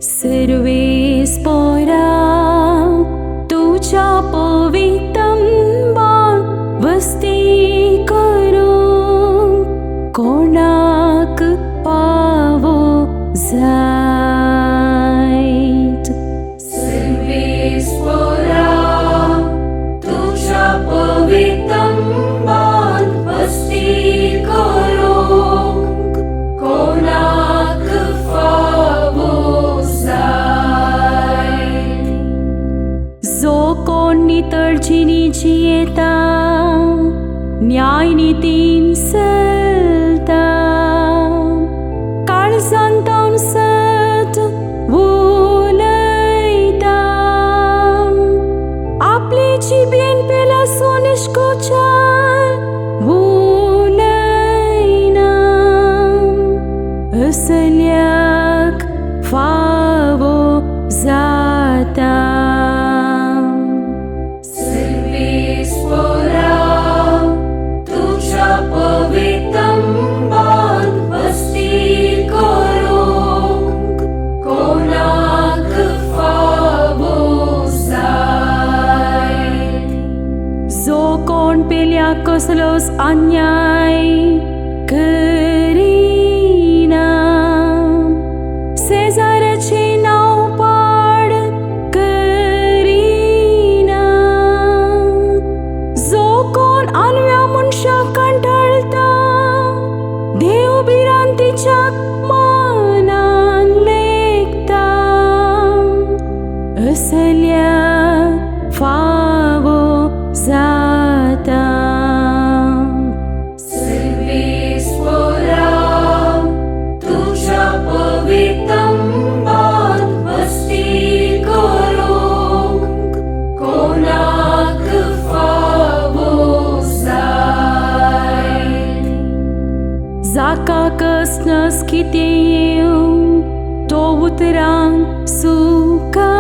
सर्वेस परा तुझ्या पवित्रंबान वस्ती करू कोणाक पावो जायत. सर्वेस परा तुझ्या पवित्रंबान वस्ती करू कोणाक फावो जायत. जो कोण नितळचिनी जियेता न्याय नीतीन चलता काळजांतावन सत उलयता आपली जिबेन पेला सोनिश्कोचार उलयना असल्याक फावो जाता. कसलोच अन्याय करीना शेजाऱ्याचे नाव पाड करीना जो कोण आलव्या मनशाक कंटाळता देव बिरांतीच्या मानान लेखता असल्या फावो जाता. जाका कसनस कितें येवं तो उतरांक सुका